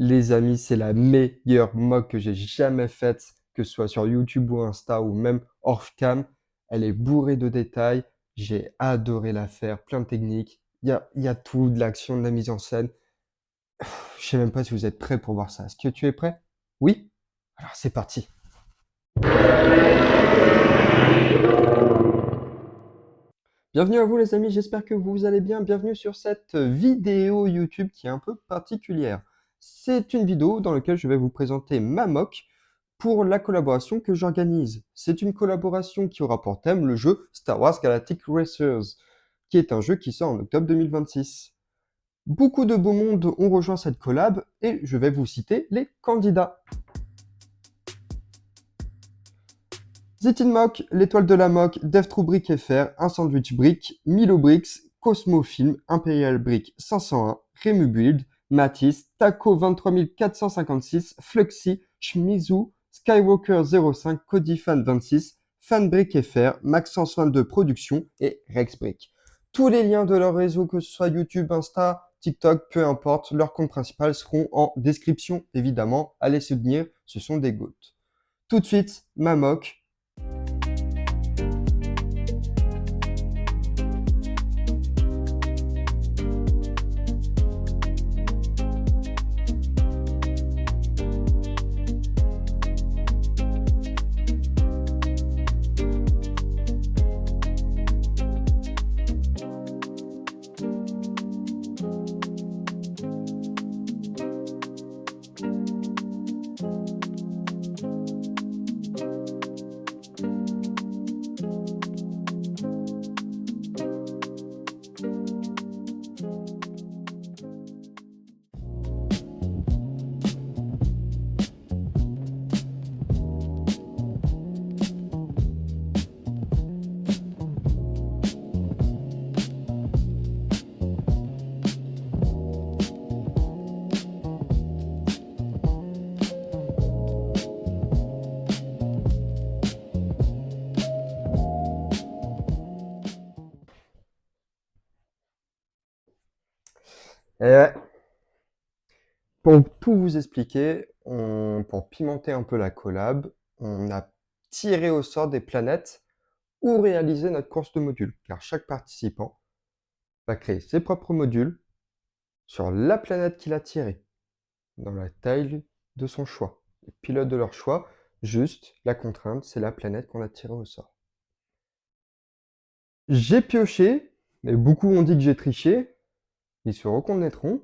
Les amis, c'est la meilleure mock que j'ai jamais faite, que ce soit sur YouTube ou Insta ou même hors cam. Elle est bourrée de détails. J'ai adoré la faire, plein de techniques. Il y a tout, de l'action, de la mise en scène. Je sais même pas si vous êtes prêts pour voir ça. Est-ce que tu es prêt? Oui? Alors c'est parti. Bienvenue à vous les amis, j'espère que vous allez bien. Bienvenue sur cette vidéo YouTube qui est un peu particulière. C'est une vidéo dans laquelle je vais vous présenter ma mock pour la collaboration que j'organise. C'est une collaboration qui aura pour thème le jeu Star Wars Galactic Racers, qui est un jeu qui sort en octobre 2026. Beaucoup de beaux mondes ont rejoint cette collab et je vais vous citer les candidats. Zitin Mock, l'étoile de la Mock, DevTrue Brick FR, Un Sandwich Brick, Milo Bricks, Cosmo Film, Imperial Brick 501, Remu Build, Matisse, Taco 23456, Fluxy, Shmizu, Skywalker 05, Codifan 26, Fanbrick FR, Maxence 22 Productions et Rex Brick. Tous les liens de leur réseau, que ce soit YouTube, Insta, TikTok, peu importe, leurs comptes principaux seront en description évidemment. Allez soutenir, ce sont des gouttes. Tout de suite, ma mock. Et ouais, pour tout vous expliquer, pour pimenter un peu la collab, on a tiré au sort des planètes où réaliser notre course de modules, car chaque participant va créer ses propres modules sur la planète qu'il a tirée, dans la taille de son choix. Les pilotes de leur choix, juste la contrainte, c'est la planète qu'on a tirée au sort. J'ai pioché, mais beaucoup ont dit que j'ai triché, ils se reconnaîtront.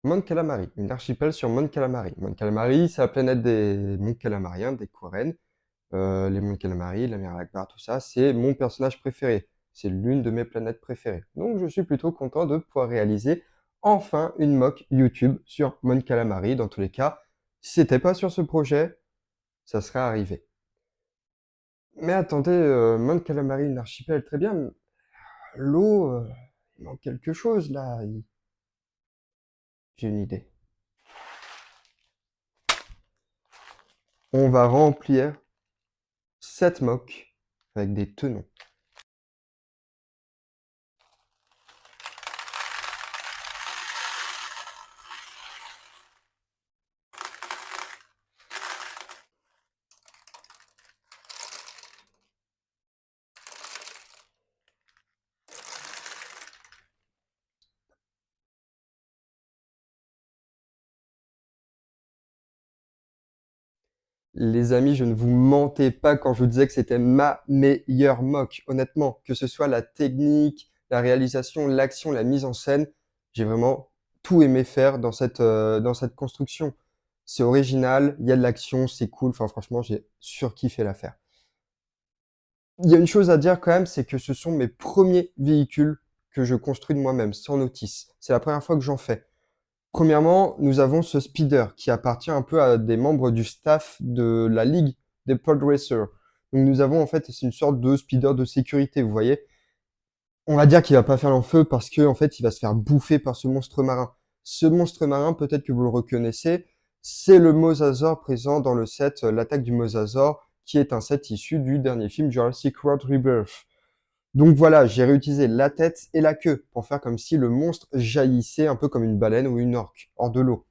Mount Calamari, une archipel sur Mount Calamari. Mount Calamari, c'est la planète des monts calamariens, des Quaren. Les monts Calamari, la mer Akbar, tout ça, c'est mon personnage préféré. C'est l'une de mes planètes préférées. Donc je suis plutôt content de pouvoir réaliser enfin une mock YouTube sur Mount Calamari. Dans tous les cas, si c'était pas sur ce projet, ça serait arrivé. Mais attendez, Mount Calamari, une archipel, très bien. L'eau, il manque quelque chose là. J'ai une idée. On va remplir cette mock avec des tenons. Les amis, je ne vous mentais pas quand je vous disais que c'était ma meilleure mock. Honnêtement, que ce soit la technique, la réalisation, l'action, la mise en scène, j'ai vraiment tout aimé faire dans cette construction. C'est original, il y a de l'action, c'est cool. Enfin, franchement, j'ai surkiffé l'affaire. Il y a une chose à dire quand même, c'est que ce sont mes premiers véhicules que je construis de moi-même, sans notice. C'est la première fois que j'en fais. Premièrement, nous avons ce speeder qui appartient un peu à des membres du staff de la ligue des pod racers. Donc nous avons en fait, c'est une sorte de speeder de sécurité, vous voyez. On va dire qu'il va pas faire l'enfeu parce que en fait, il va se faire bouffer par ce monstre marin. Ce monstre marin, peut-être que vous le reconnaissez, c'est le mosasaur présent dans le set L'attaque du mosasaur, qui est un set issu du dernier film Jurassic World Rebirth. Donc voilà, j'ai réutilisé la tête et la queue pour faire comme si le monstre jaillissait un peu comme une baleine ou une orque hors de l'eau.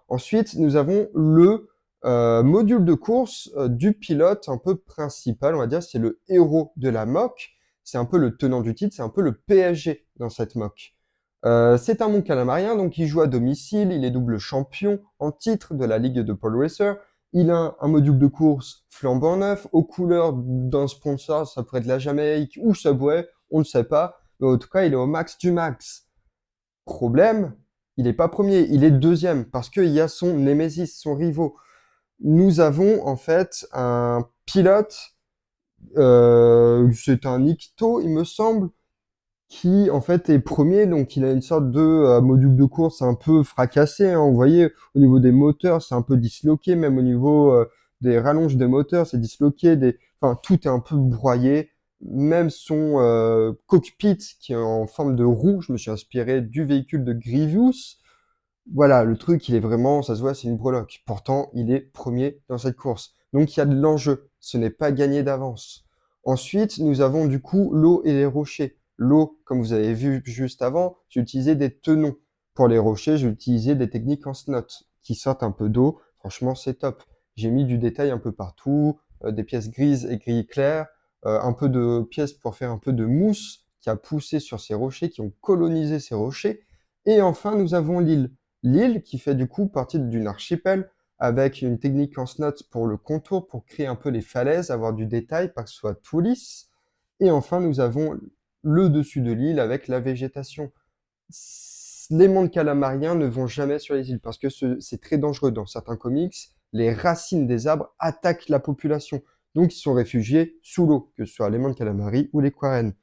Ensuite, nous avons le module de course du pilote un peu principal, on va dire, c'est le héros de la mock. C'est un peu le tenant du titre, c'est un peu le PSG dans cette mock. C'est un Mon Calamarien, donc il joue à domicile, il est double champion en titre de la Ligue de Paul Racer. Il a un module de course flambant neuf, aux couleurs d'un sponsor, ça pourrait être la Jamaïque ou Subway, on ne sait pas. Mais en tout cas, il est au max du max. Problème, il n'est pas premier, il est deuxième, parce qu'il y a son némésis, son rivaux. Nous avons en fait un pilote, c'est un Nikto, il me semble, qui en fait est premier, donc il a une sorte de module de course un peu fracassé, hein. Vous voyez, au niveau des moteurs, c'est un peu disloqué, même au niveau des rallonges des moteurs, c'est disloqué, enfin tout est un peu broyé. Même son cockpit qui est en forme de roue, je me suis inspiré du véhicule de Grievous. Voilà, le truc, il est vraiment, ça se voit, c'est une breloque. Pourtant, il est premier dans cette course. Donc, il y a de l'enjeu. Ce n'est pas gagné d'avance. Ensuite, nous avons du coup l'eau et les rochers. L'eau, comme vous avez vu juste avant, j'ai utilisé des tenons. Pour les rochers, j'ai utilisé des techniques en snot qui sortent un peu d'eau. Franchement, c'est top. J'ai mis du détail un peu partout, des pièces grises et gris clair, un peu de pièces pour faire un peu de mousse qui a poussé sur ces rochers, qui ont colonisé ces rochers. Et enfin, nous avons l'île. L'île qui fait du coup partie d'une archipel avec une technique en snot pour le contour, pour créer un peu les falaises, avoir du détail, pas que ce soit tout lisse. Et enfin, nous avons le dessus de l'île avec la végétation. Les mondes calamariens ne vont jamais sur les îles parce que c'est très dangereux. Dans certains comics, les racines des arbres attaquent la population. Donc, ils sont réfugiés sous l'eau, que ce soit les mondes calamari ou les quarren.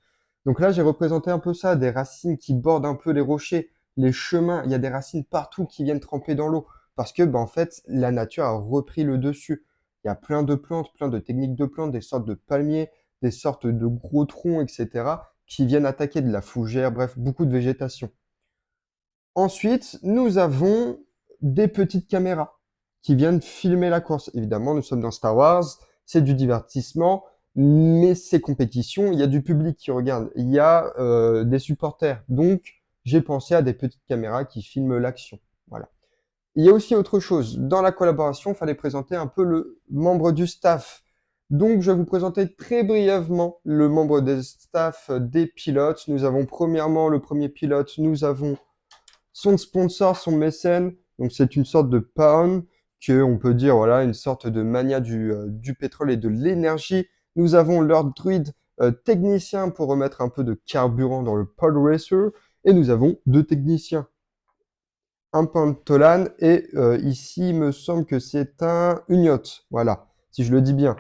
Donc là, j'ai représenté un peu ça, des racines qui bordent un peu les rochers, les chemins. Il y a des racines partout qui viennent tremper dans l'eau parce que, en fait, la nature a repris le dessus. Il y a plein de plantes, plein de techniques de plantes, des sortes de palmiers, des sortes de gros troncs, etc., qui viennent attaquer de la fougère, bref, beaucoup de végétation. Ensuite, nous avons des petites caméras qui viennent filmer la course. Évidemment, nous sommes dans Star Wars, c'est du divertissement, mais c'est compétition, il y a du public qui regarde, il y a des supporters. Donc, j'ai pensé à des petites caméras qui filment l'action. Voilà. Il y a aussi autre chose. Dans la collaboration, il fallait présenter un peu le membre du staff. Donc, je vais vous présenter très brièvement le membre des staff des pilotes. Nous avons premièrement le premier pilote, nous avons son sponsor, son mécène. Donc, c'est une sorte de pawn que on peut dire, voilà, une sorte de mania du pétrole et de l'énergie. Nous avons leur druide technicien pour remettre un peu de carburant dans le pod racer. Et nous avons deux techniciens, un Pantolan et ici, il me semble que c'est un Uniot. Voilà, si je le dis bien.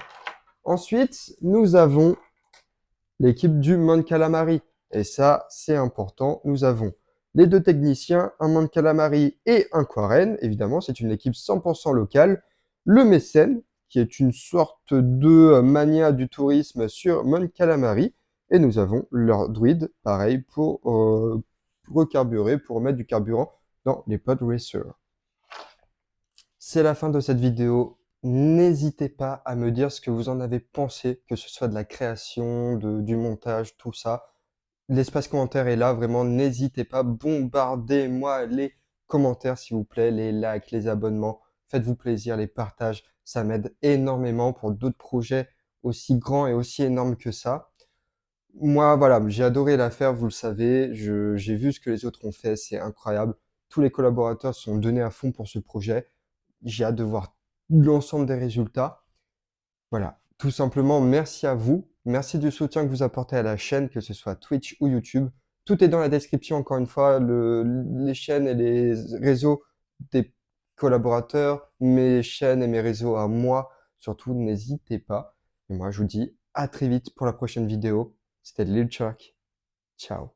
Ensuite, nous avons l'équipe du Mon Calamari. Et ça, c'est important. Nous avons les deux techniciens, un Mon Calamari et un Quarren. Évidemment, c'est une équipe 100% locale. Le mécène, qui est une sorte de mania du tourisme sur Mon Calamari. Et nous avons leur druide, pareil, pour recarburer, pour mettre du carburant dans les pod racers. C'est la fin de cette vidéo. N'hésitez pas à me dire ce que vous en avez pensé, que ce soit de la création, du montage, tout ça. L'espace commentaire est là, vraiment, n'hésitez pas, bombardez-moi les commentaires s'il vous plaît, les likes, les abonnements. Faites-vous plaisir, les partages, ça m'aide énormément pour d'autres projets aussi grands et aussi énormes que ça. Moi, voilà, j'ai adoré la faire, vous le savez. J'ai vu ce que les autres ont fait, c'est incroyable. Tous les collaborateurs sont donnés à fond pour ce projet. J'ai hâte de voir l'ensemble des résultats. Voilà, tout simplement, merci à vous. Merci du soutien que vous apportez à la chaîne, que ce soit Twitch ou YouTube. Tout est dans la description, encore une fois, les chaînes et les réseaux des collaborateurs, mes chaînes et mes réseaux à moi. Surtout, n'hésitez pas. Et moi, je vous dis à très vite pour la prochaine vidéo. C'était Lil Chuck. Ciao.